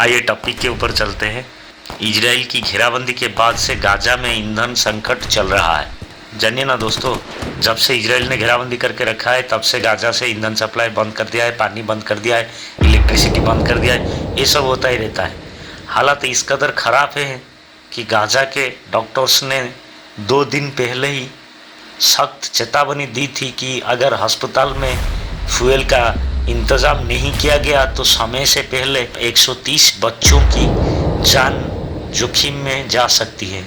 आइए टॉपिक के ऊपर चलते हैं। इजराइल की घेराबंदी के बाद से गाजा में ईंधन संकट चल रहा है। जानिए ना दोस्तों, जब से इजराइल ने घेराबंदी करके रखा है तब से गाजा से ईंधन सप्लाई बंद कर दिया है, पानी बंद कर दिया है, इलेक्ट्रिसिटी बंद कर दिया है। ये सब होता ही रहता है। हालात इस कदर ख़राब है कि गाजा के डॉक्टर्स ने 2 दिन पहले ही सख्त चेतावनी दी थी कि अगर अस्पताल में फ्यूल का इंतज़ाम नहीं किया गया तो समय से पहले 130 बच्चों की जान जोखिम में जा सकती है।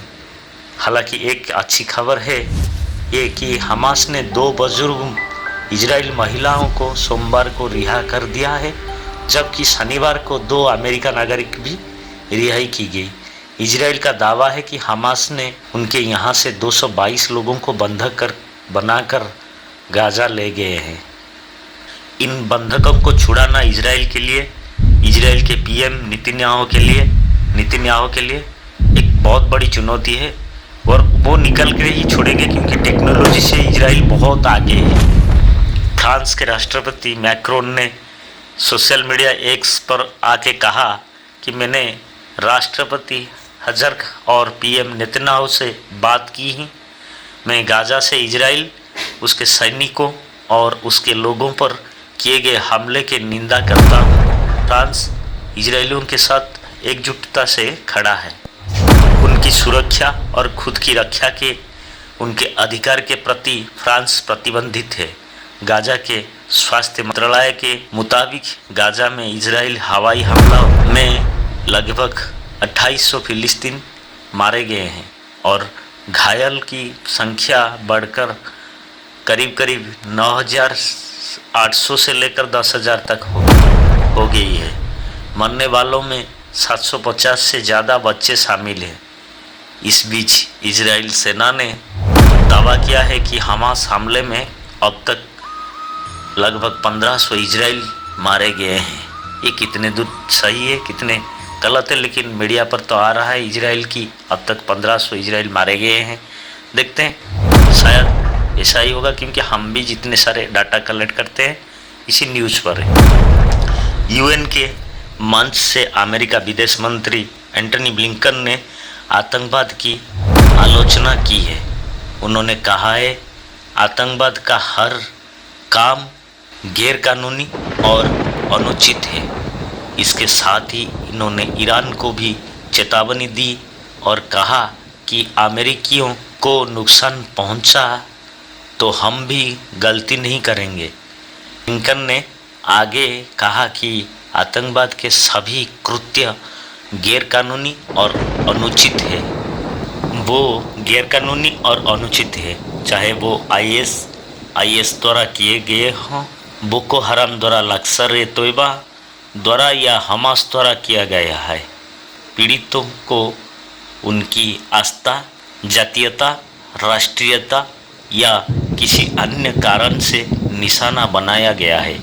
हालांकि एक अच्छी खबर है ये कि हमास ने 2 बुजुर्ग इजराइल महिलाओं को सोमवार को रिहा कर दिया है, जबकि शनिवार को 2 अमेरिकी नागरिक भी रिहाई की गई। इजराइल का दावा है कि हमास ने उनके यहाँ से 222 लोगों को बंधक बनाकर गाजा ले गए हैं। इन बंधकों को छुड़ाना इजराइल के पीएम नेतन्याहू के लिए एक बहुत बड़ी चुनौती है और वो निकल कर ही छोड़ेंगे, क्योंकि टेक्नोलॉजी से इजराइल बहुत आगे है। फ्रांस के राष्ट्रपति मैक्रोन ने सोशल मीडिया एक्स पर आके कहा कि मैंने राष्ट्रपति हजर और पीएम नेतन्याहू से बात की ही। मैं गाजा से इजराइल, उसके सैनिकों और उसके लोगों पर किए गए हमले की निंदा करता हूँ। फ्रांस इजरायलियों के साथ एकजुटता से खड़ा है। उनकी सुरक्षा और खुद की रक्षा के उनके अधिकार के प्रति फ्रांस प्रतिबंधित है। गाजा के स्वास्थ्य मंत्रालय के मुताबिक गाजा में इजराइल हवाई हमला में लगभग 2800 फिलिस्तीन मारे गए हैं और घायल की संख्या बढ़कर करीब 9,800 से लेकर 10,000 तक हो गई है। मरने वालों में 750 से ज़्यादा बच्चे शामिल हैं। इस बीच इजराइल सेना ने दावा किया है कि हमास हमले में अब तक लगभग 1500 इजराइल मारे गए हैं। ये कितने दूर सही है, कितने गलत है, लेकिन मीडिया पर तो आ रहा है इजराइल की अब तक 1500 इजराइल मारे गए हैं। देखते हैं, शायद ऐसा ही होगा, क्योंकि हम भी जितने सारे डाटा कलेक्ट करते हैं इसी न्यूज़ पर है। यूएन के मंच से अमेरिका विदेश मंत्री एंटनी ब्लिंकन ने आतंकवाद की आलोचना की है। उन्होंने कहा है आतंकवाद का हर काम गैरकानूनी और अनुचित है। इसके साथ ही इन्होंने ईरान को भी चेतावनी दी और कहा कि अमेरिकियों को नुकसान पहुंचा तो हम भी गलती नहीं करेंगे। ब्लिंकन ने आगे कहा कि आतंकवाद के सभी कृत्य गैरकानूनी और अनुचित है। वो गैरकानूनी और अनुचित है, चाहे वो आईएस द्वारा किए गए हों, बोको हराम द्वारा, लश्कर-ए-तोयबा द्वारा या हमास द्वारा किया गया है। पीड़ितों को उनकी आस्था, जातीयता, राष्ट्रीयता या किसी अन्य कारण से निशाना बनाया गया है।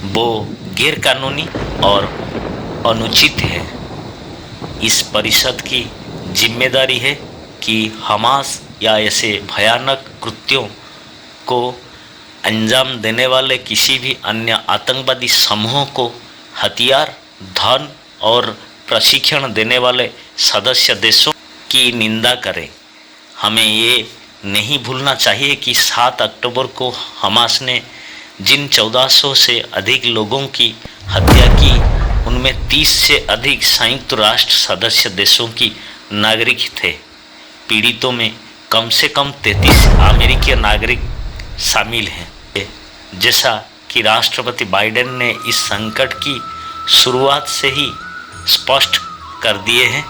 वो गैरकानूनी और अनुचित है। इस परिषद की जिम्मेदारी है कि हमास या ऐसे भयानक कृत्यों को अंजाम देने वाले किसी भी अन्य आतंकवादी समूह को हथियार, धन और प्रशिक्षण देने वाले सदस्य देशों की निंदा करे। हमें ये नहीं भूलना चाहिए कि 7 अक्टूबर को हमास ने जिन 1400 से अधिक लोगों की हत्या की, उनमें 30 से अधिक संयुक्त राष्ट्र सदस्य देशों की नागरिक थे। पीड़ितों में कम से कम 33 अमेरिकी नागरिक शामिल हैं, जैसा कि राष्ट्रपति बाइडेन ने इस संकट की शुरुआत से ही स्पष्ट कर दिए हैं,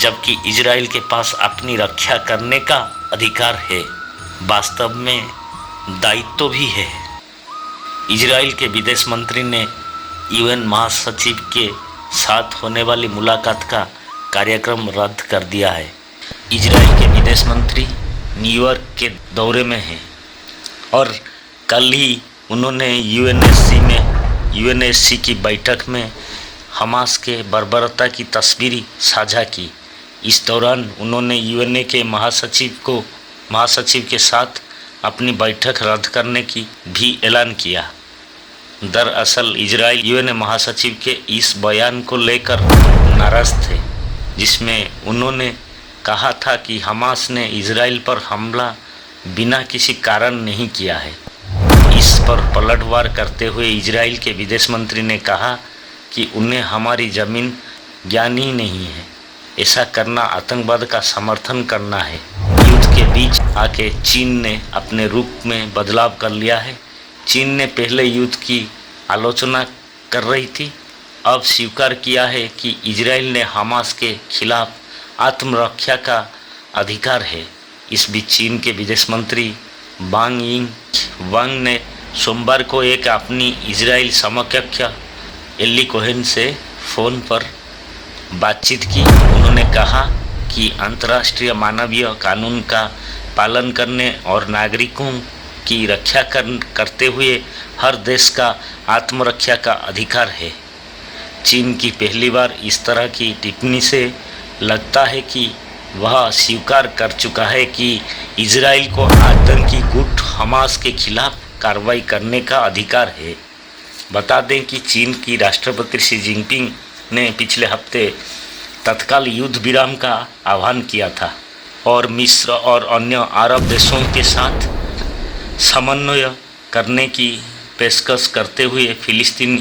जबकि इजराइल के पास अपनी रक्षा करने का अधिकार है, वास्तव में दायित्व भी है। इजराइल के विदेश मंत्री ने यूएन महासचिव के साथ होने वाली मुलाकात का कार्यक्रम रद्द कर दिया है। इजराइल के विदेश मंत्री न्यूयॉर्क के दौरे में हैं और कल ही उन्होंने यूएनएससी की बैठक में हमास के बर्बरता की तस्वीर साझा की। इस दौरान उन्होंने यूएनए के महासचिव के साथ अपनी बैठक रद्द करने की भी ऐलान किया। दरअसल इजराइल यूएन महासचिव के इस बयान को लेकर नाराज थे, जिसमें उन्होंने कहा था कि हमास ने इजराइल पर हमला बिना किसी कारण नहीं किया है। इस पर पलटवार करते हुए इजराइल के विदेश मंत्री ने कहा कि उन्हें हमारी ज़मीन ज्ञान ही नहीं है, ऐसा करना आतंकवाद का समर्थन करना है। युद्ध के बीच आके चीन ने अपने रुख में बदलाव कर लिया है। चीन ने पहले युद्ध की आलोचना कर रही थी, अब स्वीकार किया है कि इजराइल ने हमास के खिलाफ आत्मरक्षा का अधिकार है। इस बीच चीन के विदेश मंत्री वांग ने सोमवार को एक अपनी इजराइल समकक्ष एली कोहेन से फ़ोन पर बातचीत की। उन्होंने कहा कि अंतर्राष्ट्रीय मानवीय कानून का पालन करने और नागरिकों की रक्षा करते हुए हर देश का आत्मरक्षा का अधिकार है। चीन की पहली बार इस तरह की टिप्पणी से लगता है कि वह स्वीकार कर चुका है कि इजराइल को आतंकी गुट हमास के खिलाफ कार्रवाई करने का अधिकार है। बता दें कि चीन की राष्ट्रपति शी जिनपिंग ने पिछले हफ्ते तत्काल युद्ध विराम का आह्वान किया था और मिस्र और अन्य अरब देशों के साथ समन्वय करने की पेशकश करते हुए फिलिस्तीन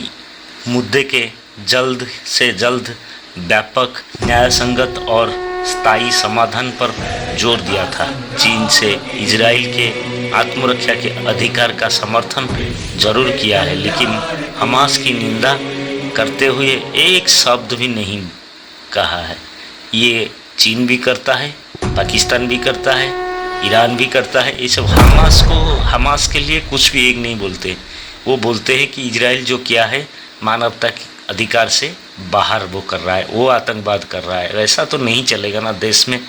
मुद्दे के जल्द से जल्द व्यापक, न्यायसंगत और स्थायी समाधान पर जोर दिया था। चीन से इजराइल के आत्मरक्षा के अधिकार का समर्थन जरूर किया है, लेकिन हमास की निंदा करते हुए एक शब्द भी नहीं कहा है। ये चीन भी करता है, पाकिस्तान भी करता है, ईरान भी करता है। ये सब हमास के लिए कुछ भी एक नहीं बोलते। वो बोलते हैं कि इजराइल जो किया है मानवता के अधिकार से बाहर वो कर रहा है, वो आतंकवाद कर रहा है। ऐसा तो नहीं चलेगा ना देश में।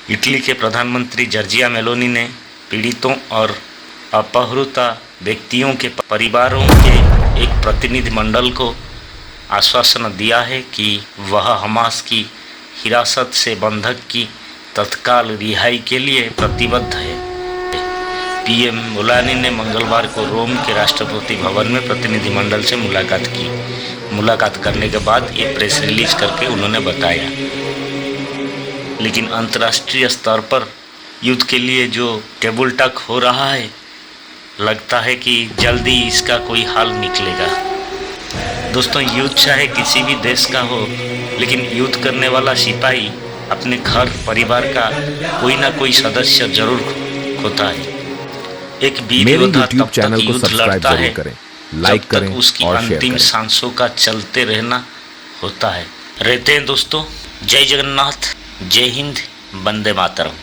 इटली के प्रधानमंत्री जॉर्जिया मेलोनी ने पीड़ितों और अपहृत व्यक्तियों के परिवारों के एक प्रतिनिधिमंडल को आश्वासन दिया है कि वह हमास की हिरासत से बंधक की तत्काल रिहाई के लिए प्रतिबद्ध है। पीएम मुलानी ने मंगलवार को रोम के राष्ट्रपति भवन में प्रतिनिधिमंडल से मुलाकात करने के बाद ये प्रेस रिलीज करके उन्होंने बताया। लेकिन अंतर्राष्ट्रीय स्तर पर युद्ध के लिए जो टेबल टॉक हो रहा है, लगता है कि जल्दी इसका कोई हल निकलेगा। दोस्तों, युद्ध चाहे किसी भी देश का हो, लेकिन युद्ध करने वाला सिपाही अपने घर परिवार का कोई ना कोई सदस्य जरूर खोता है। एक वीर योद्धा तब तक युद्ध लड़ता है जब तक उसकी अंतिम सांसों का चलते रहना होता है। रहते हैं दोस्तों। जय जगन्नाथ, जय हिंद, वंदे मातरम।